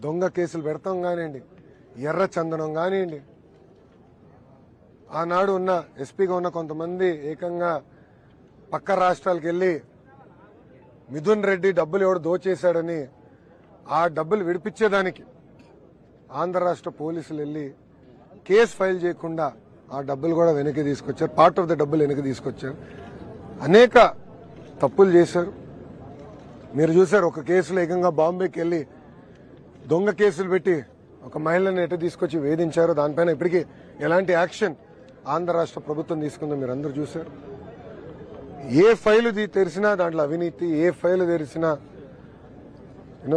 దొంగ కేసులు పెడతాం కానివ్వండి, ఎర్ర చందనం కానివ్వండి, ఆనాడు ఉన్న ఎస్పీగా ఉన్న కొంతమంది ఏకంగా పక్క రాష్ట్రాలకు వెళ్ళి మిథున్ రెడ్డి డబ్బులు ఎవడు దోచేశాడని ఆ డబ్బులు విడిపించేదానికి ఆంధ్ర రాష్ట్ర పోలీసులు వెళ్ళి కేసు ఫైల్ చేయకుండా ఆ డబ్బులు కూడా వెనక్కి తీసుకొచ్చారు. పార్ట్ ఆఫ్ ద డబ్బులు వెనక్కి తీసుకొచ్చారు. అనేక తప్పులు చేశారు. మీరు చూశారు, ఒక కేసులో ఏకంగా బాంబేకి వెళ్ళి దొంగ కేసులు పెట్టి ఒక మహిళను ఎటు తీసుకొచ్చి వేధించారు. దానిపైన ఇప్పటికీ ఎలాంటి యాక్షన్ ఆంధ్ర రాష్ట్ర ప్రభుత్వం తీసుకుందో మీరు అందరూ చూశారు. ఏ ఫైలు తెరిచినా దాంట్లో అవినీతి, ఏ ఫైలు తెరిచినా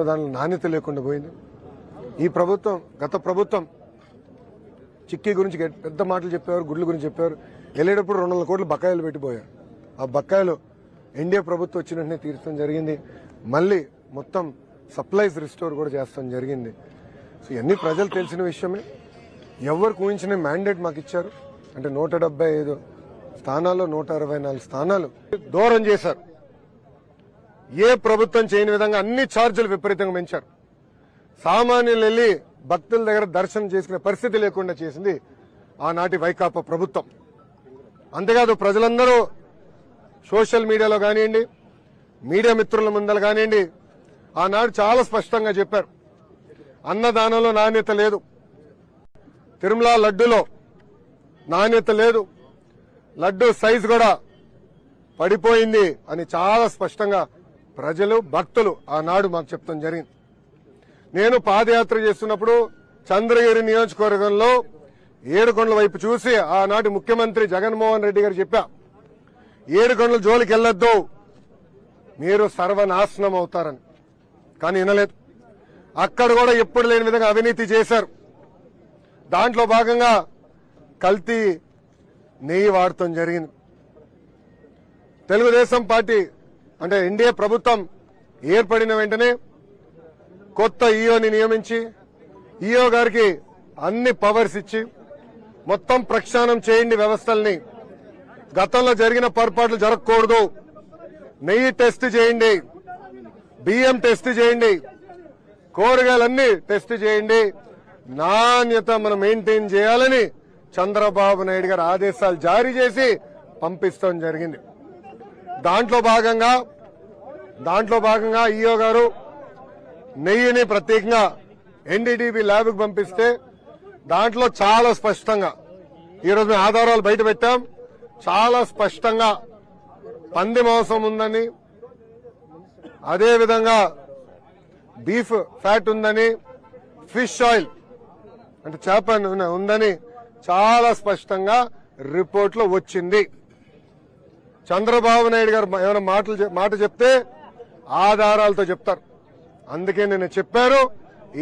దాంట్లో నాణ్యత లేకుండా పోయింది. ఈ ప్రభుత్వం, గత ప్రభుత్వం చిక్కీ గురించి పెద్ద మాటలు చెప్పేవారు, గుడ్ల గురించి చెప్పేవారు. వెళ్ళేటప్పుడు 200 కోట్లు బకాయిలు పెట్టిపోయారు. ఆ బకాయిలు ఎన్డీఏ ప్రభుత్వం వచ్చిన వెంటనే తీర్చడం జరిగింది. మళ్ళీ మొత్తం సప్లైస్ రిస్టోర్ కూడా చేస్తాం జరిగింది. సో ఇవన్నీ ప్రజలు తెలిసిన విషయమే. ఎవరికి ఊహించిన మ్యాండేట్ మాకు ఇచ్చారు. అంటే 175 స్థానాల్లో 164 స్థానాలు దూరం చేశారు. ఏ ప్రభుత్వం చేయని విధంగా అన్ని ఛార్జీలు విపరీతంగా పెంచారు. సామాన్యులు వెళ్లి భక్తుల దగ్గర దర్శనం చేసుకునే పరిస్థితి లేకుండా చేసింది ఆనాటి వైకాపా ప్రభుత్వం. అంతేకాదు, ప్రజలందరూ సోషల్ మీడియాలో కానివ్వండి, మీడియా మిత్రుల ముందర కానివ్వండి, ఆనాడు చాలా స్పష్టంగా చెప్పారు, అన్నదానంలో నాణ్యత లేదు, తిరుమల లడ్డూలో నాణ్యత లేదు, లడ్డూ సైజు కూడా పడిపోయింది అని చాలా స్పష్టంగా ప్రజలు, భక్తులు ఆనాడు మాకు చెప్తాం జరిగింది. నేను పాదయాత్ర చేస్తున్నప్పుడు చంద్రగిరి నియోజకవర్గంలో ఏడుకొండల వైపు చూసి ఆనాటి ముఖ్యమంత్రి జగన్మోహన్ రెడ్డి గారు చెప్పా, ఏడుకొండల జోలికి వెళ్లొద్దు, మీరు సర్వనాశనం అవుతారని. కానీ వినలేదు. అక్కడ కూడా ఎప్పుడు లేని విధంగా అవినీతి చేశారు. దాంట్లో భాగంగా కల్తీ నెయ్యి వాడటం జరిగింది. తెలుగుదేశం పార్టీ అంటే ఎన్డీఏ ప్రభుత్వం ఏర్పడిన వెంటనే కొత్త ఈఓని నియమించి ఈఓ గారికి అన్ని పవర్స్ ఇచ్చి మొత్తం ప్రక్షాళన చేయండి వ్యవస్థల్ని, గతంలో జరిగిన పొరపాట్లు జరగకూడదు, నెయ్యి టెస్ట్ చేయండి, బియ్యం టెస్ట్ చేయండి, కూరగాయలన్నీ టెస్ట్ చేయండి, నాణ్యత మనం మెయింటైన్ చేయాలని చంద్రబాబు నాయుడు గారు ఆదేశాలు జారీ చేసి పంపిస్తాం జరిగింది. దాంట్లో భాగంగా ఈఓ గారు నెయ్యిని ప్రత్యేకంగా ఎన్డీడీబీ ల్యాబ్కు పంపిస్తే దాంట్లో చాలా స్పష్టంగా ఈరోజు ఆధారాలు బయట పెట్టాం. చాలా స్పష్టంగా పంది మాంసం ఉందని, అదేవిధంగా బీఫ్ ఫ్యాట్ ఉందని, ఫిష్ ఆయిల్ అంటే చేప ఉందని చాలా స్పష్టంగా రిపోర్ట్లో వచ్చింది. చంద్రబాబు నాయుడు గారు ఏమైనా మాట చెప్తే ఆధారాలతో చెప్తారు. అందుకే నేను చెప్పారు,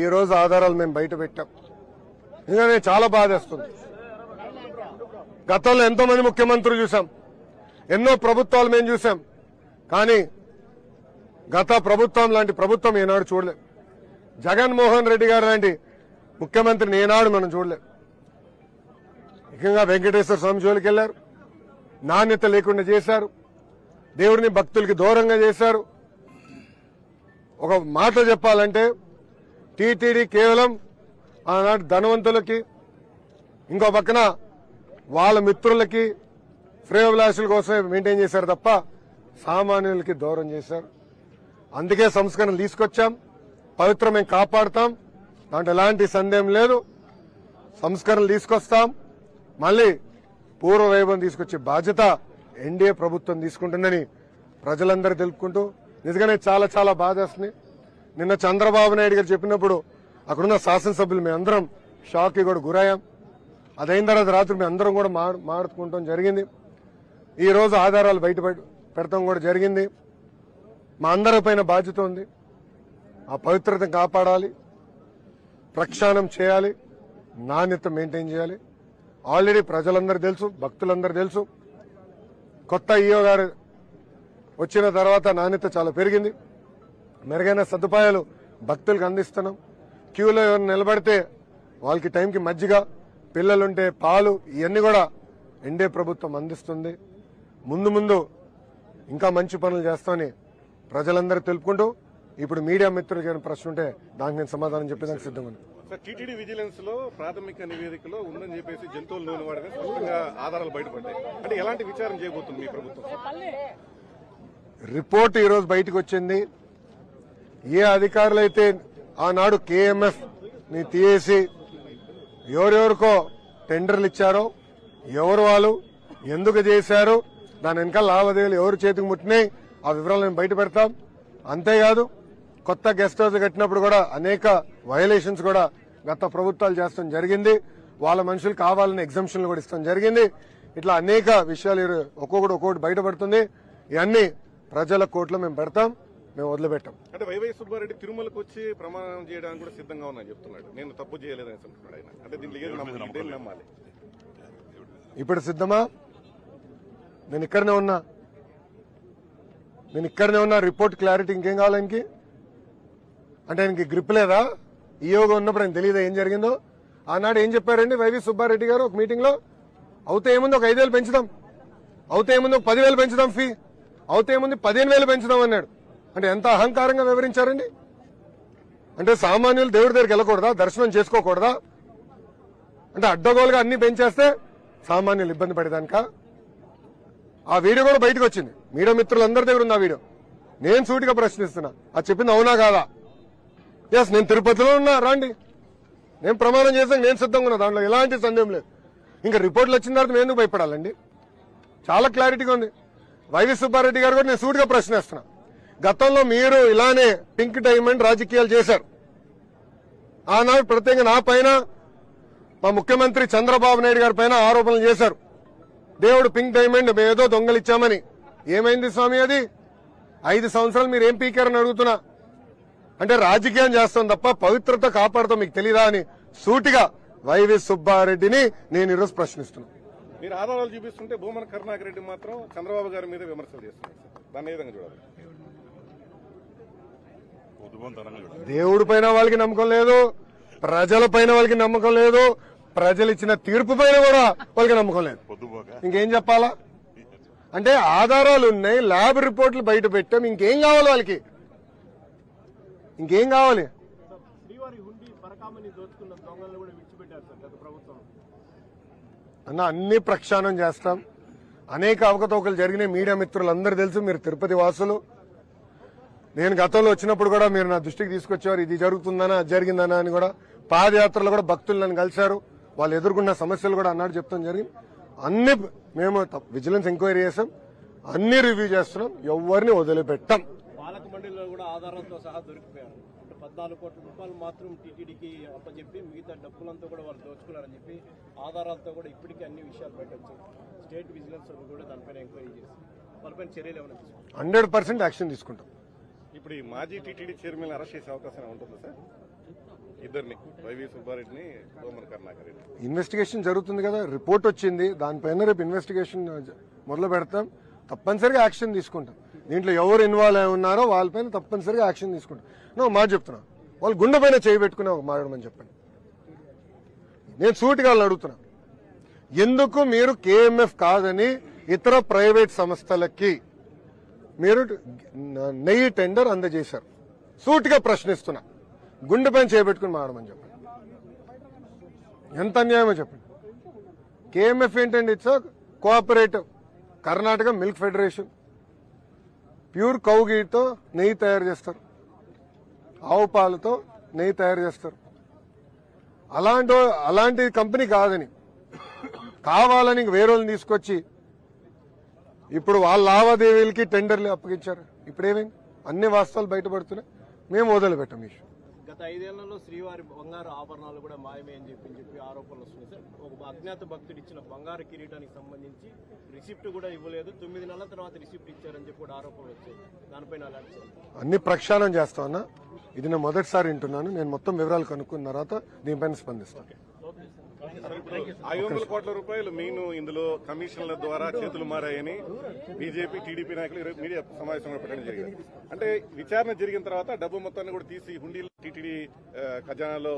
ఈ రోజు ఆధారాలు మేము బయట పెట్టాం. ఎందుకంటే చాలా బాధేస్తుంది. గతంలో ఎంతో మంది ముఖ్యమంత్రులు చూసాం, ఎన్నో ప్రభుత్వాలు మేము చూసాం, కానీ గత ప్రభుత్వం లాంటి ప్రభుత్వం ఏనాడు చూడలేదు. జగన్మోహన్ రెడ్డి గారు లాంటి ముఖ్యమంత్రిని ఏనాడు మనం చూడలేదు. ముఖ్యంగా వెంకటేశ్వర స్వామి జోలికి వెళ్లారు, నాణ్యత లేకుండా చేశారు, దేవుడిని భక్తులకి దూరంగా చేశారు. ఒక మాట చెప్పాలంటే టీటీడీ కేవలం ఆనాటి ధనవంతులకి, ఇంకో పక్కన వాళ్ళ మిత్రులకి, శ్రేయోభిలాషుల కోసమే మెయింటైన్ చేశారు తప్ప సామాన్యులకి దూరం చేశారు. అందుకే సంస్కరణలు తీసుకొచ్చాం. పవిత్రం మేము కాపాడుతాం, దాంట్లో ఎలాంటి సందేహం లేదు. సంస్కరణలు తీసుకొస్తాం, మళ్ళీ పూర్వ వైభవం తీసుకొచ్చే బాధ్యత ఎన్డీఏ ప్రభుత్వం తీసుకుంటుందని ప్రజలందరూ తెలుపుకుంటూ, నిజంగానే చాలా చాలా బాధేస్తుంది. నిన్న చంద్రబాబు నాయుడు గారు చెప్పినప్పుడు అక్కడున్న శాసనసభ్యులు మేము అందరం షాక్కి కూడా గురయ్యాం. అదైన తర్వాత రాత్రి మేము అందరం కూడా మాట్లాడుకుంటాం జరిగింది. ఈ రోజు ఆధారాలు బయట పెడతాం కూడా జరిగింది. మా అందరి పైన బాధ్యత ఉంది. ఆ పవిత్రతను కాపాడాలి, ప్రక్షాళన చేయాలి, నాణ్యత మెయింటైన్ చేయాలి. ఆల్రెడీ ప్రజలందరూ తెలుసు, భక్తులందరూ తెలుసు. కొత్త ఈఓ గారు వచ్చిన తర్వాత నాణ్యత చాలా పెరిగింది. మెరుగైన సదుపాయాలు భక్తులకు అందిస్తున్నాం. క్యూలో ఎవరు నిలబడితే వాళ్ళకి టైంకి మజ్జిగ, పిల్లలుంటే పాలు, ఇవన్నీ కూడా ఎన్డీఏ ప్రభుత్వం అందిస్తుంది. ముందు ముందు ఇంకా మంచి పనులు చేస్తామని ప్రజలందరూ తెలుపుకుంటూ ఇప్పుడు మీడియా మిత్రులకి ఏమైనా ప్రశ్న ఉంటే దానికి నేను సమాధానం చెప్పేదానికి సిద్ధంగా ఉన్నాను. సార్, టీటీడీ విజిలెన్స్ లో ప్రాథమిక నివేదికలో ఉందని చెప్పేసి జంతువుల నూనె వాడగా స్పష్టంగా ఆధారాలు బయటపడ్డాయి. అంటే ఎలాంటి విచారణ చేయబోతుంది మీ ప్రభుత్వం? రిపోర్ట్ ఈరోజు బయటకు వచ్చింది. ఏ అధికారులైతే ఆనాడు కేఎంఎఫ్ ని తీసేసి ఎవరెవరికో టెండర్లు ఇచ్చారో, ఎవరు వాళ్ళు ఎందుకు చేశారు, దాని వెనకాల లావాదేవీలు ఎవరు చేతికి ముట్టినాయి, ఆ వివరాలను బయట పెడతాం. అంతేకాదు కొత్త గెస్ట్ హౌస్ కట్టినప్పుడు కూడా అనేక వయలేషన్స్ కూడా గత ప్రభుత్వాలు చేస్తాం జరిగింది. వాళ్ళ మనుషులు కావాలని ఎగ్జంప్షన్లు కూడా ఇస్తాం జరిగింది. ఇట్లా అనేక విషయాలు ఒక్కొక్కటి బయటపడుతుంది. ఇవన్నీ ప్రజల కోర్టులో మేము పెడతాం, మేము వదిలిపెట్టాం. అంటే వైవై సుబ్బారెడ్డి తిరుమలకు వచ్చి ప్రమాణం చేయడానికి కూడా సిద్ధంగా ఉన్నా చెప్తున్నాడు. నేను తప్పు చేయలేదని చెప్తున్నాడు ఆయన. అంటే దీంట్లో ఏది నమ్మాలి? ఇప్పుడు సిద్ధమా? నేను ఇక్కడనే ఉన్నా. రిపోర్ట్ క్లారిటీ ఇంకేం కావాలి ఆయనకి? అంటే ఆయనకి గ్రిప్ లేదా? ఈయోగా ఉన్నప్పుడు ఆయన తెలియదా ఏం జరిగిందో? ఆనాడు ఏం చెప్పారండి వైవి సుబ్బారెడ్డి గారు ఒక మీటింగ్ లో? అవుతే ఏముంది, ఒక 5,000 పెంచుదాం, అవుతే ఏముంది, ఒక 10,000 పెంచుదాం ఫీ, అవుతే ఏముంది 15,000 పెంచుదాం అన్నాడు. అంటే ఎంత అహంకారంగా వివరించారండి. అంటే సామాన్యులు దేవుడి దగ్గరికి వెళ్ళకూడదా, దర్శనం చేసుకోకూడదా? అంటే అడ్డగోలుగా అన్ని పెంచేస్తే సామాన్యులు ఇబ్బంది పడేదానిక? ఆ వీడియో కూడా బయటకు వచ్చింది, మీడియా మిత్రులందరి దగ్గర ఉంది ఆ వీడియో. నేను సూటిగా ప్రశ్నిస్తున్నా, అది చెప్పింది అవునా కాదా? ఎస్, నేను తిరుపతిలో ఉన్నా, రండి, నేను ప్రమాణం చేసాను, నేను సిద్ధంగా ఉన్నా, దాంట్లో ఎలాంటి సందేహం లేదు. ఇంకా రిపోర్ట్లు వచ్చిన తర్వాత మేము ఎందుకు భయపడాలండి? చాలా క్లారిటీగా ఉంది. వైవి సుబ్బారెడ్డి గారు కూడా నేను సూటిగా ప్రశ్నిస్తున్నా, గతంలో మీరు ఇలానే పింక్ డైమండ్ రాజకీయాలు చేశారు. ఆనాడు ప్రత్యేకంగా నా పైన, మా ముఖ్యమంత్రి చంద్రబాబు నాయుడు గారి పైన ఆరోపణలు చేశారు. దేవుడు పింక్ డైమండ్ మేమేదో దొంగలిచ్చామని. ఏమైంది స్వామి అది? 5 సంవత్సరాలు మీరు ఏం పీకారని అడుగుతున్నా. అంటే రాజకీయం చేస్తాం తప్ప పవిత్రత కాపాడుతాం మీకు తెలీదా అని సూటిగా వైవి సుబ్బారెడ్డిని నేను ఈరోజు ప్రశ్నిస్తున్నా. మీరు ఆధారాలు చూపిస్తుంటే భూమన కరుణాకర్ రెడ్డి మాత్రం చంద్రబాబు గారి మీద విమర్శలు చేస్తున్నారు. దాన్ని ఏ విధంగా చూడాలి? దేవుడి పైన వాళ్ళకి నమ్మకం లేదు, ప్రజల పైన వాళ్ళకి నమ్మకం లేదు, ప్రజలు ఇచ్చిన తీర్పు పైన కూడా వాళ్ళకి నమ్మకం లేదు. ఇంకేం చెప్పాలా? అంటే ఆధారాలు ఉన్నాయి, ల్యాబ్ రిపోర్ట్లు బయట పెట్టాం, ఇంకేం కావాలి వాళ్ళకి? ఇంకేం కావాలి? అన్న అన్ని ప్రక్షాళన చేస్తాం. అనేక అవకతవకలు జరిగినాయి, మీడియా మిత్రులందరూ తెలుసు, మీరు తిరుపతి వాసులు. నేను గతంలో వచ్చినప్పుడు కూడా మీరు నా దృష్టికి తీసుకొచ్చేవారు, ఇది జరుగుతుందనా అది జరిగిందనా అని. కూడా పాదయాత్రలో కూడా భక్తులు నన్ను కలిశారు, వాళ్ళు ఎదుర్కొన్న సమస్యలు కూడా అన్నాడు చెప్తాం జరిగింది. అన్ని మేము విజిలెన్స్ ఎంక్వైరీ చేసాం, అన్ని రివ్యూ చేస్తున్నాం, ఎవరిని వదిలిపెట్టాం. పాలక మండలిలో కూడా ఆధారాలతో సహా దొరికిపోయారు. 14 కోట్ల రూపాయలు మాత్రం టీటీడీకి అప్పచెప్పి మిగతా డబ్బులంతా కూడా వాళ్ళు దోచుకున్నారని చెప్పి ఆధారాలతో కూడా ఇప్పటికీ అన్ని విషయాలు బయటకు స్టేట్ విజిలెన్స్ కూడా దానిపైన ఎంక్వైరీ చేసి వాళ్ళపైన చర్యలు ఏమైనా 100% యాక్షన్ తీసుకుంటాం. ఇప్పుడు ఈ మాజీ టీటీడీ చైర్మన్ అరెస్ట్ చేసే అవకాశం ఉంటుందా సార్? ఇద్దరిని, వైవి సుబ్బారెడ్డిని, భూమన కరుణాకర్ రెడ్డి. ఇన్వెస్టిగేషన్ జరుగుతుంది కదా, రిపోర్ట్ వచ్చింది, దానిపైన రేపు ఇన్వెస్టిగేషన్ మొదలు పెడతాం, తప్పనిసరిగా యాక్షన్ తీసుకుంటాం. దీంట్లో ఎవరు ఇన్వాల్వ్ అయి ఉన్నారో వాళ్ళపైన తప్పనిసరిగా యాక్షన్ తీసుకుంటాం. మాట చెప్తున్నా, వాళ్ళు గుండె పైన చేయి పెట్టుకుని ఒక మాట్లాడమని చెప్పండి. నేను సూటిగా అడుగుతున్నా, ఎందుకు మీరు కేఎంఎఫ్ కాదని ఇతర ప్రైవేట్ సంస్థలకి మీరు నెయ్యి టెండర్ అందజేశారు? సూటిగా ప్రశ్నిస్తున్నా, గుండె పైన చేపెట్టుకుని మాడమని చెప్పండి. ఎంత అన్యాయమో చెప్పండి. కేఎంఎఫ్ ఏంటండి? It's cooperative Karnataka milk federation. Pure cow గీతో నెయ్యి తయారు చేస్తారు, ఆవు పాలతో నెయ్యి తయారు చేస్తారు. అలాంటి కంపెనీ కాదని కావాలని వేరే వాళ్ళని తీసుకొచ్చి ఇప్పుడు వాళ్ళ లావాదేవీలకి టెండర్లు అప్పగించారు. ఇప్పుడేమైంది? అన్ని వాస్తవాలు బయటపడుతున్నాయి, మేము వదిలిపెట్టాం ఈ ఇష్యూ. గత 5 ఏళ్లలో శ్రీవారి బంగారు ఆభరణాలు కూడా మాయమే అని చెప్పి ఆరోపణలు వస్తున్నాయి సార్. ఒక అజ్ఞాత భక్తుడు ఇచ్చిన బంగారు కిరీటానికి సంబంధించి రిసిప్ట్ కూడా ఇవ్వలేదు, 9 నెలల తర్వాత రిసిప్ట్ ఇచ్చారని చెప్పి కూడా ఆరోపణలు వచ్చాయి. దానిపైన అన్ని ప్రక్షాళన చేస్తామన్నా. ఇది నేను మొదటిసారి వింటున్నాను, నేను మొత్తం వివరాలు కనుక్కున్న తర్వాత దీనిపైన స్పందిస్తాను. 500 కోట్ల రూపాయలు మీను ఇందులో కమిషన్ల ద్వారా చేతులు మారాయని బీజేపీ, టీడీపీ నాయకులు మీడియా సమావేశంలో పెట్టడం జరిగింది. అంటే విచారణ జరిగిన తర్వాత డబ్బు మొత్తాన్ని కూడా తీసి హుండీలో టీటీడీ ఖజానాలో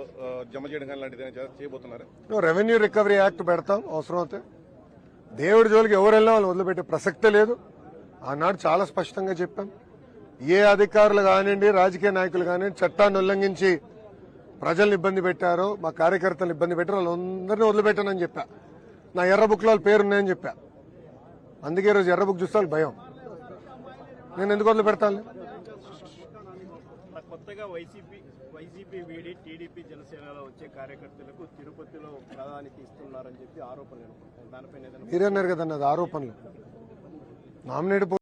జమ చేయడం కానీ లాంటిది చేయబోతున్నారు. రెవెన్యూ రికవరీ యాక్ట్ పెడతాం అవసరం అయితే. దేవుడి జోలికి ఎవరు వెళ్ళినా వాళ్ళు వదిలిపెట్టే ప్రసక్తే లేదు. ఆనాడు చాలా స్పష్టంగా చెప్పాం, ఏ అధికారులు కానివ్వండి, రాజకీయ నాయకులు కానివ్వండి చట్టాన్ని ఉల్లంఘించి ప్రజల్ని ఇబ్బంది పెట్టారో, మా కార్యకర్తలు ఇబ్బంది పెట్టారో వాళ్ళందరినీ వదిలిపెట్టానని చెప్పా. నా ఎర్ర బుక్లో వాళ్ళ పేరున్నాయని చెప్పా. అందుకే ఈరోజు ఎర్ర బుక్ చూస్తే వాళ్ళకి భయం. నేను ఎందుకు వదిలిపెడతాను? కొత్తగా వైసీపీ వీడి టీడీపీ జనసేనలో వచ్చే కార్యకర్తలకు తిరుపతిలో ప్రాధాన్యత ఇస్తున్నారని చెప్పి ఆరోపణలు. దానిపైన మీరన్నారు కదన్నది ఆరోపణలు. నామినేట్